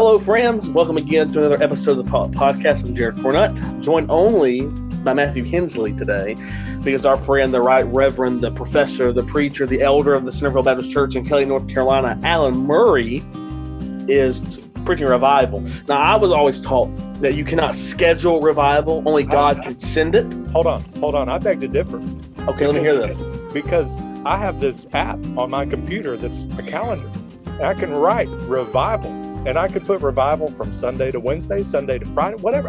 Hello, friends. Welcome again to another episode of the podcast. I'm Jared Cornutt, joined only by Matthew Hensley today, because our friend, the Right Reverend, the professor, the preacher, the elder of the Centerville Baptist Church in Kelly, North Carolina, Alan Murray, is preaching revival. Now, I was always taught that you cannot schedule revival; only God can send it. Hold on. I beg to differ. Okay, let me hear this. Because I have this app on my computer that's a calendar. And I can write revival, and I could put revival from Sunday to Wednesday, Sunday to Friday, whatever.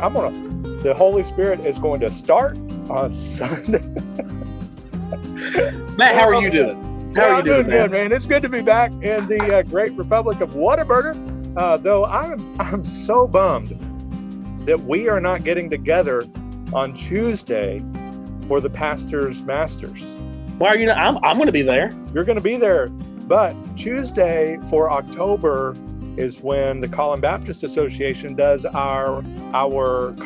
The Holy Spirit is going to start on Sunday. Matt, how are you doing? How are you doing, good, man? It's good to be back in the great Republic of Whataburger. Though I'm so bummed that we are not getting together on Tuesday for the Pastor's Masters. Why are you not? I'm going to be there. You're going to be there, but Tuesday for October is when the Collin Baptist Association does our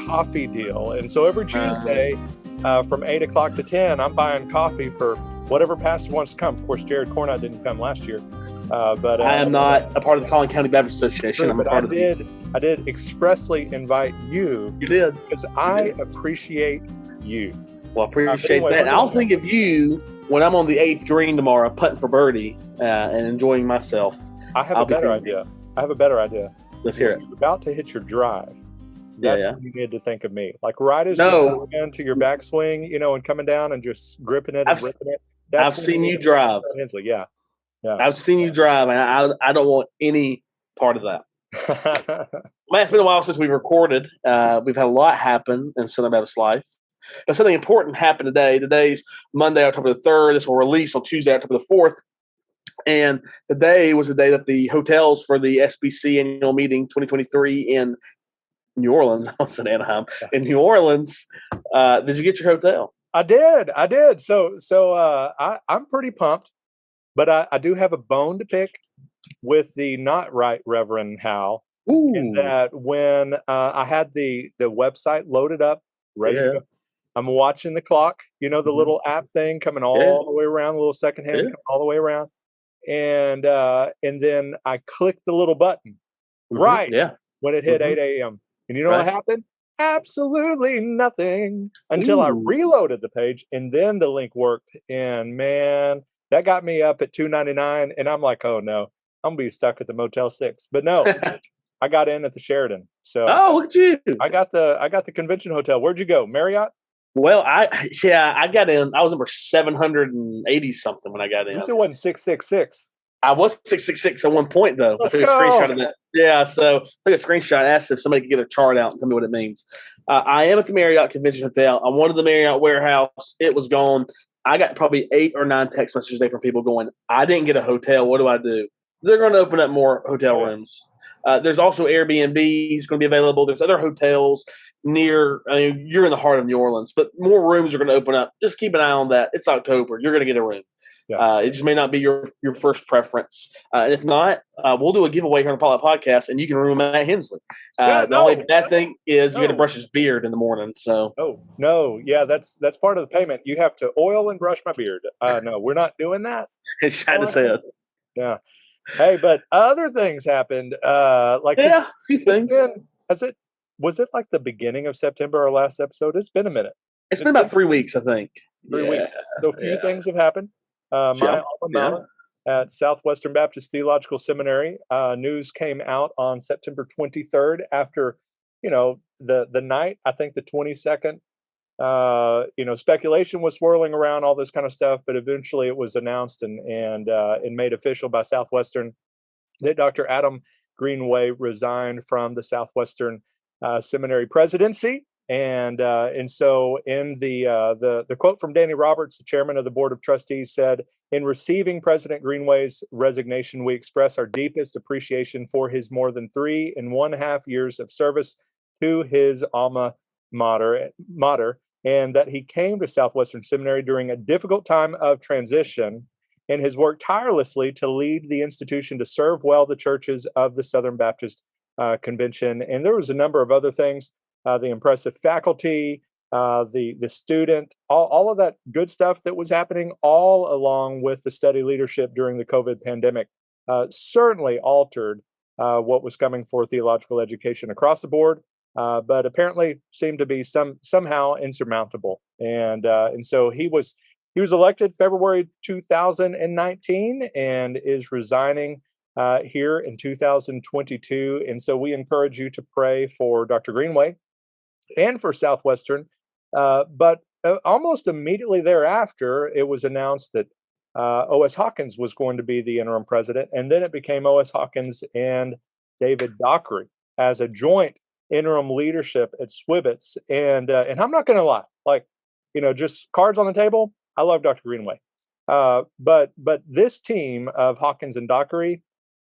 coffee deal. And so every Tuesday from 8 o'clock to 10, I'm buying coffee for whatever pastor wants to come. Of course, Jared Cornutt didn't come last year. But I am not a part of the Collin County Baptist Association. I'm a part of it. I did expressly invite you. You did. Because I appreciate you. Well, I appreciate that. And I'll think of you when I'm on the 8th green tomorrow, putting for birdie and enjoying myself. I have a better idea. Let's hear it. You're about to hit your drive. That's when you need to think of me. Like right as you're going into your backswing, and coming down and just gripping it and ripping it. I've seen you drive. Hensley, yeah. I've seen you drive, and I don't want any part of that. Man, it's been a while since we recorded. We've had a lot happen in Southern Baptist life. But something important happened today. Today's Monday, October the 3rd. This will release on Tuesday, October the 4th. And today was the day that the hotels for the SBC annual meeting 2023 in New Orleans, I was in Anaheim, in New Orleans. Did you get your hotel? I did. So I'm pretty pumped, but I do have a bone to pick with the not right Reverend Hal. Ooh. In that when I had the website loaded up, ready to go, I'm watching the clock, the little app thing coming all the way around, a little second hand coming all the way around. And then I clicked the little button when it hit 8 a.m. And you know what happened? Absolutely nothing until I reloaded the page, and then the link worked. And man, that got me up at $2.99, and I'm like, oh no, I'm gonna be stuck at the Motel 6. But no, I got in at the Sheraton. So look at you! I got the convention hotel. Where'd you go? Marriott? Well, I got in. I was number 780 something when I got in. You said it wasn't 666. I was 666 at one point, though. Let's I took go. a screenshot of that. Yeah, so I took a screenshot, asked if somebody could get a chart out and tell me what it means. I am at the Marriott Convention Hotel. I wanted the Marriott warehouse. It was gone. I got probably 8 or 9 text messages a day from people going, I didn't get a hotel. What do I do? They're going to open up more hotel rooms. There's also Airbnbs going to be available. There's other hotels near, you're in the heart of New Orleans, but more rooms are going to open up. Just keep an eye on that. It's October. You're going to get a room. Yeah. It just may not be your first preference. And if not, we'll do a giveaway here on the Potluck podcast, and you can room Matt Hensley. The only bad thing is you got to brush his beard in the morning. So that's part of the payment. You have to oil and brush my beard. No, we're not doing that. It's shy to say it. Yeah. Hey, but other things happened. A few things. Was it like the beginning of September, our last episode? It's been a minute. It's been about 3 weeks, I think. 3 weeks. So a few things have happened. My alma mater at Southwestern Baptist Theological Seminary, news came out on September 23rd after, the night, I think the 22nd, speculation was swirling around all this kind of stuff, but eventually it was announced and made official by Southwestern that Dr. Adam Greenway resigned from the Southwestern Seminary presidency. And so in the quote from Danny Roberts, the chairman of the board of trustees, said, "In receiving President Greenway's resignation, we express our deepest appreciation for his more than 3.5 years of service to his alma mater, and that he came to Southwestern Seminary during a difficult time of transition and has worked tirelessly to lead the institution to serve well the churches of the Southern Baptist Convention." And there was a number of other things. The impressive faculty, the student, all of that good stuff that was happening, all along with the study leadership during the COVID pandemic, certainly altered what was coming for theological education across the board, but apparently seemed to be somehow insurmountable. And so he was elected February 2019 and is resigning here in 2022. And so we encourage you to pray for Dr. Greenway and for Southwestern. But almost immediately thereafter, it was announced that O.S. Hawkins was going to be the interim president. And then it became O.S. Hawkins and David Dockery as a joint interim leadership at SWBTS. And I'm not going to lie, like, just cards on the table. I love Dr. Greenway. But this team of Hawkins and Dockery,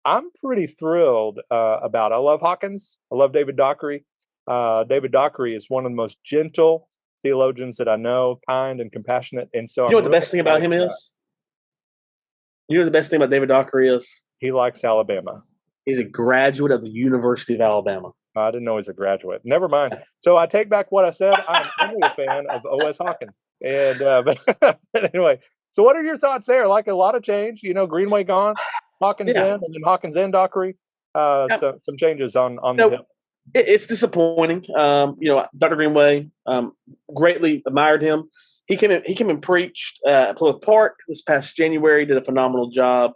I'm pretty thrilled about. I love Hawkins. I love David Dockery. David Dockery is one of the most gentle theologians that I know, kind and compassionate. And so you know what the best thing about him is? You know the best thing about David Dockery is? He likes Alabama. He's a graduate of the University of Alabama. I didn't know he's a graduate. Never mind. So I take back what I said. I'm only a fan of O.S. Hawkins. And but anyway, so what are your thoughts there? Like a lot of change, Greenway gone, Hawkins in, and then Hawkins and Dockery. So some changes on the Hill. It's disappointing. Dr. Greenway, greatly admired him. He came and preached at Potluck Park this past January. Did a phenomenal job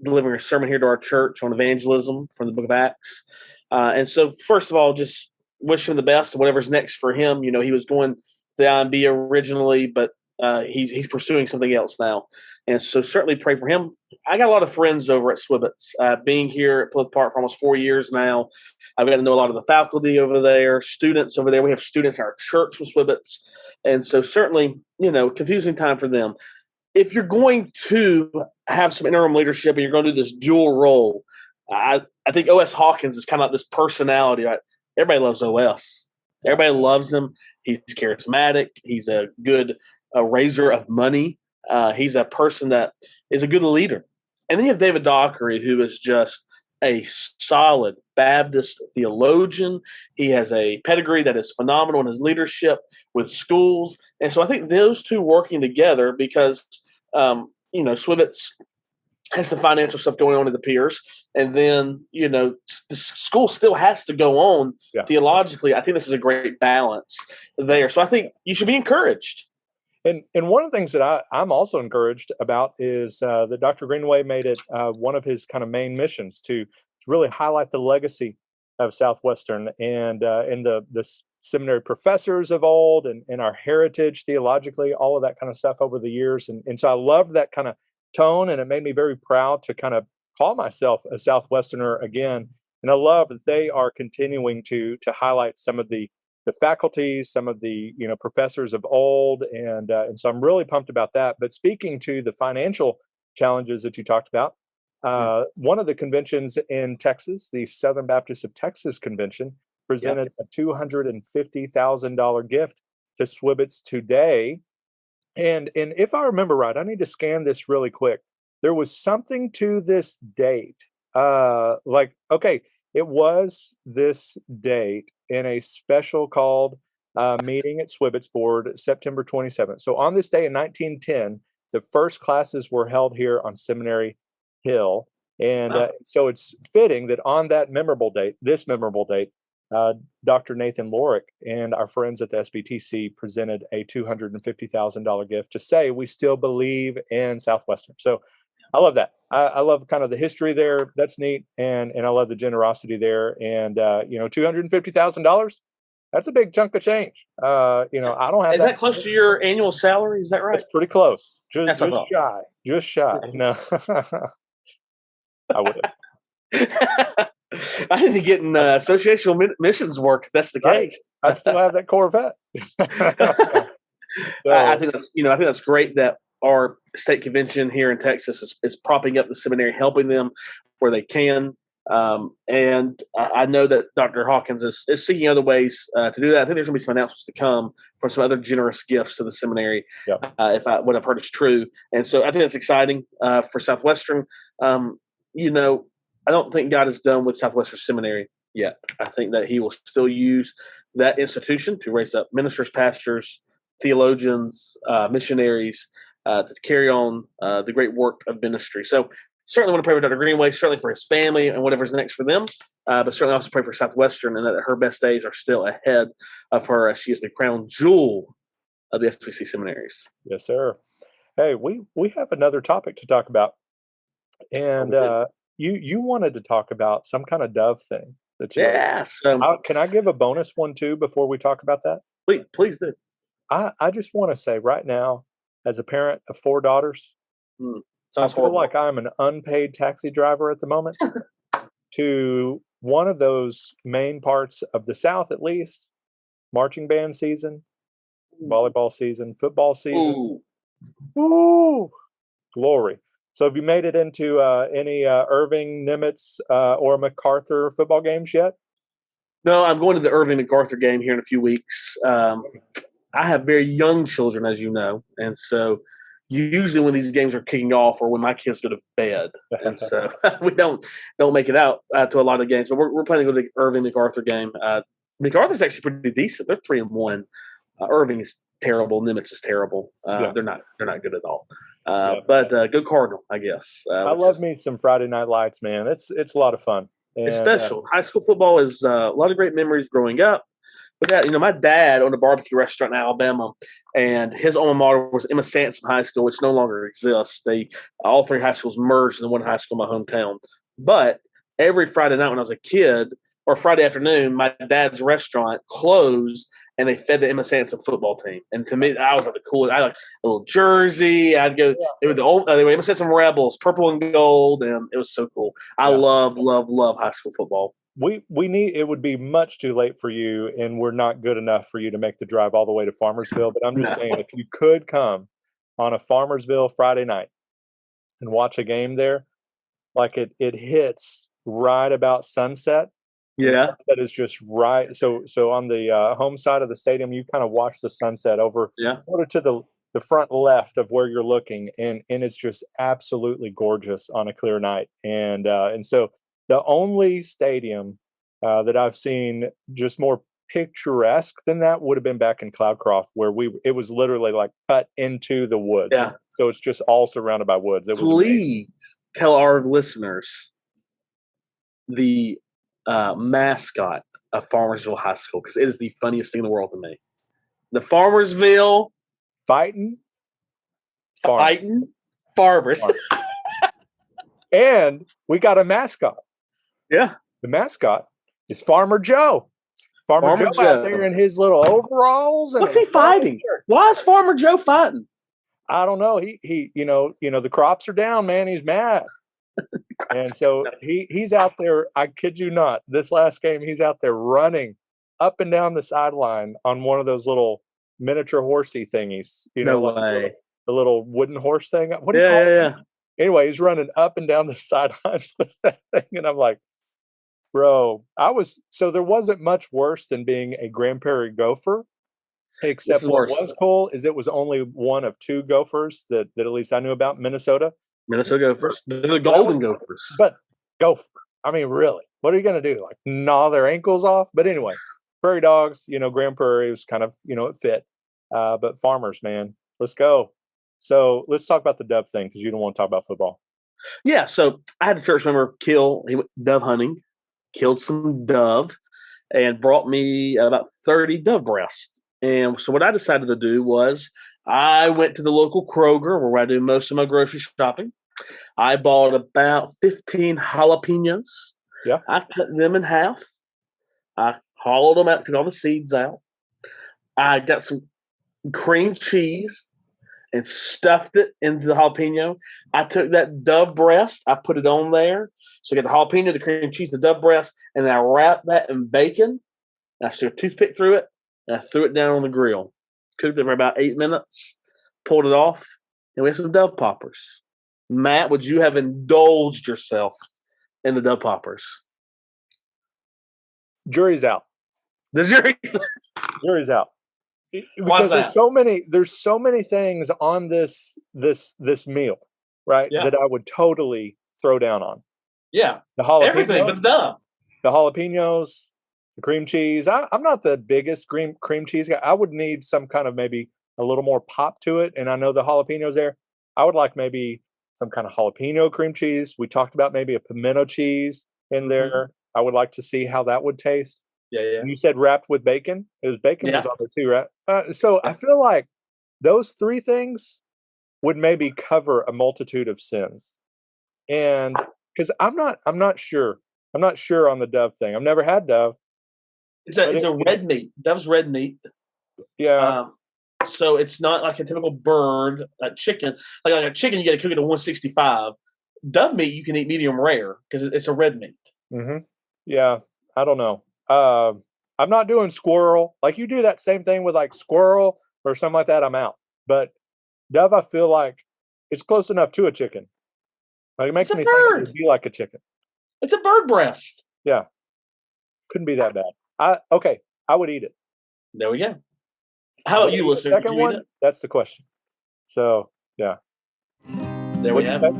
delivering a sermon here to our church on evangelism from the Book of Acts. And so, first of all, just wish him the best. Whatever's next for him. He was going to the IMB originally, but he's pursuing something else now. And so, certainly pray for him. I got a lot of friends over at SWBTS. Being here at Potluck Park for almost 4 years now, I've got to know a lot of the faculty over there, students over there. We have students in our church with SWBTS. And so certainly, confusing time for them. If you're going to have some interim leadership and you're going to do this dual role, I think O.S. Hawkins is kind of like this personality, right? Everybody loves O.S. Everybody loves him. He's charismatic. He's a good raiser of money. He's a person that is a good leader. And then you have David Dockery, who is just a solid Baptist theologian. He has a pedigree that is phenomenal in his leadership with schools. And so I think those two working together, because, SWBTS has some financial stuff going on in the peers. And then, the school still has to go on theologically. I think this is a great balance there. So I think you should be encouraged. And one of the things that I'm also encouraged about is that Dr. Greenway made it one of his kind of main missions to really highlight the legacy of Southwestern and the seminary professors of old and our heritage theologically, all of that kind of stuff over the years. And so I loved that kind of tone, and it made me very proud to kind of call myself a Southwesterner again. And I love that they are continuing to highlight some of the faculties, some of the professors of old, and so I'm really pumped about that. But speaking to the financial challenges that you talked about, one of the conventions in Texas, the Southern Baptist of Texas Convention, presented a $250,000 gift to SWBTS today. And if I remember right, I need to scan this really quick. There was something to this date, it was this date in a special called meeting at SWBTS board, September 27th. So on this day in 1910, the first classes were held here on Seminary Hill. And so it's fitting that on that memorable date, Dr. Nathan Lorick and our friends at the SBTC presented a $250,000 gift to say we still believe in Southwestern. So I love that. I love kind of the history there. That's neat. And I love the generosity there. And, $250,000, that's a big chunk of change. I don't have Is that close to your annual salary? Is that right? It's pretty close. Just shy. No, I would. I need to get in associational missions work if that's the case. I still have that Corvette. So, I think that's great that our state convention here in Texas is propping up the seminary, helping them where they can. And I know that Dr. Hawkins is seeking other ways to do that. I think there's going to be some announcements to come for some other generous gifts to the seminary, if what I've heard is true. And so I think that's exciting for Southwestern. I don't think God is done with Southwestern Seminary yet. I think that he will still use that institution to raise up ministers, pastors, theologians, missionaries, to carry on the great work of ministry. So certainly want to pray for Dr. Greenway, certainly for his family and whatever's next for them. But certainly also pray for Southwestern and that her best days are still ahead of her as she is the crown jewel of the SWBTS seminaries. Yes, sir. Hey, we have another topic to talk about, and you wanted to talk about some kind of dove thing that you. Yeah. So can I give a bonus one too before we talk about that? Please do. I just want to say right now, as a parent of 4 daughters, I feel like I'm an unpaid taxi driver at the moment to one of those main parts of the South, at least, marching band season, volleyball season, football season. Ooh, glory. So have you made it into any Irving, Nimitz, or MacArthur football games yet? No, I'm going to the Irving MacArthur game here in a few weeks. I have very young children, as you know, and so usually when these games are kicking off or when my kids go to bed, and so we don't make it out to a lot of games. But we're planning to go to the Irving MacArthur game. MacArthur's actually pretty decent. They're 3-1. Irving is terrible. Nimitz is terrible. They're not good at all. But go Cardinal, I guess. I love me some Friday Night Lights, man. It's a lot of fun. And, it's special. High school football is a lot of great memories growing up. But that, my dad owned a barbecue restaurant in Alabama, and his alma mater was Emma Sansom High School, which no longer exists. All 3 high schools merged into one high school in my hometown. But every Friday night when I was a kid, or Friday afternoon, my dad's restaurant closed, and they fed the Emma Sansom football team. And to me, I was like the coolest. I like a little jersey. I'd go. They were Emma Sansom Rebels, purple and gold, and it was so cool. I love high school football. We need. It would be much too late for you, and we're not good enough for you to make the drive all the way to Farmersville. But I'm just saying, if you could come on a Farmersville Friday night and watch a game there, like it hits right about sunset. Yeah, sunset is just right. So on the home side of the stadium, you kind of watch the sunset over sort of to the front left of where you're looking, and it's just absolutely gorgeous on a clear night. And so the only stadium that I've seen just more picturesque than that would have been back in Cloudcroft, where it was literally like cut into the woods. Yeah. So it's just all surrounded by woods. It was Please tell our listeners the mascot of Farmersville High School, because it is the funniest thing in the world to me. The Farmersville fighting farmers. And we got a mascot. Yeah. The mascot is Farmer Joe. Farmer Joe out there in his little overalls. What's he fighting? Why is Farmer Joe fighting? I don't know. He the crops are down, man. He's mad. And so he's out there. I kid you not. This last game, he's out there running up and down the sideline on one of those little miniature horsey thingies. No way. The little wooden horse thing. What do you call it? Yeah. Anyway, he's running up and down the sidelines with that thing, and I'm like, bro, there wasn't much worse than being a Grand Prairie Gopher, except what was cool is it was only one of 2 Gophers that at least I knew about. Minnesota Gophers. They're the Golden Gophers. But Gopher, I mean, really, what are you going to do? Like gnaw their ankles off? But anyway, Prairie Dogs, Grand Prairie was kind of, it fit. But Farmers, man, let's go. So let's talk about the dove thing, because you don't want to talk about football. Yeah, so I had a church member he went dove hunting, killed some dove, and brought me about 30 dove breasts. And so what I decided to do was I went to the local Kroger, where I do most of my grocery shopping. I bought about 15 jalapenos. Yeah. I cut them in half. I hollowed them out, took all the seeds out. I got some cream cheese and stuffed it into the jalapeno. I took that dove breast, I put it on there. So I got the jalapeno, the cream cheese, the dove breast, and then I wrapped that in bacon. And I stuck a toothpick through it, and I threw it down on the grill. Cooked it for about 8 minutes, pulled it off, and we had some dove poppers. Matt, would you have indulged yourself in the dove poppers? Jury's out. The jury's out. Because there's so many things on this meal, right? Yeah. That I would totally throw down on. Yeah. The jalapeno, everything but the dove. The jalapenos, the cream cheese. I'm not the biggest cream cheese guy. I would need some kind of maybe a little more pop to it. And I know the jalapenos there. I would like maybe some kind of jalapeno cream cheese. We talked about maybe a pimento cheese in there. I would like to see how that would taste. Yeah. And you said wrapped with bacon. It was bacon was on there too, right? So I feel like those three things would maybe cover a multitude of sins. And because I'm not sure on the dove thing. I've never had dove. It's a red meat. Dove's red meat. Yeah. So it's not like a typical bird, like chicken. Like a chicken, you got to cook it at 165. Dove meat, you can eat medium rare because it's a red meat. Mm-hmm. Yeah. I don't know. I'm not doing squirrel. Like you do that same thing with like squirrel or something like that, I'm out. But dove, I feel like it's close enough to a chicken. Like it makes me think it would be like a chicken. It's a bird breast. Yeah. Couldn't be that bad. I would eat it. There we go. How about you, listeners? Second one? That's the question. So yeah. There we have it.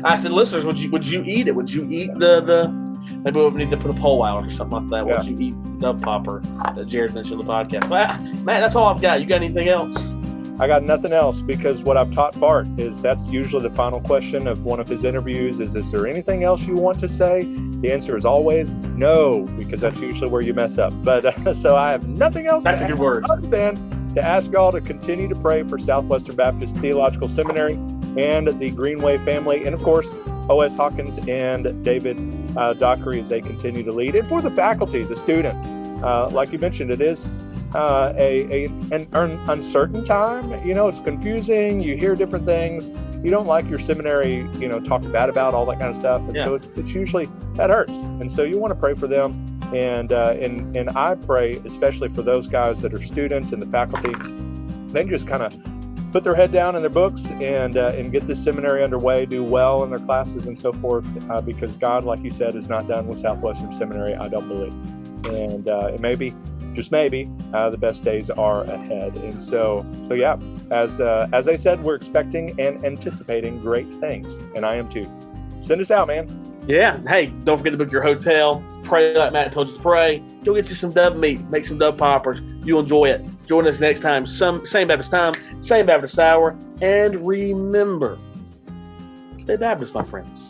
I said, listeners, would you eat it? Would you eat the maybe we need to put a poll out or something like that. Yeah. Would you eat dove popper that Jared mentioned on the podcast? Well, Matt, that's all I've got. You got anything else? I got nothing else because what I've taught Bart is that's usually the final question of one of his interviews is there anything else you want to say? The answer is always no, because that's usually where you mess up. But so I have nothing else that's a good word. Other than to ask y'all to continue to pray for Southwestern Baptist Theological Seminary and the Greenway family, and of course, O.S. Hawkins and David Dockery as they continue to lead, and for the faculty, the students. Like you mentioned, it is an uncertain time. It's confusing. You hear different things. You don't like your seminary, talked bad about, all that kind of stuff. And so it's usually, that hurts. And so you want to pray for them. And I pray, especially for those guys that are students and the faculty, they can just kind of put their head down in their books and get this seminary underway, do well in their classes and so forth, because God, like you said, is not done with Southwestern Seminary, I don't believe. And it may be, just maybe, the best days are ahead. And so yeah, as I said, we're expecting and anticipating great things, and I am too. Send us out, man. Yeah. Hey, don't forget to book your hotel. Pray like Matt told you to pray. Go get you some dove meat. Make some dove poppers. You'll enjoy it. Join us next time. Same Baptist time, same Baptist hour. And remember, stay Baptist, my friends.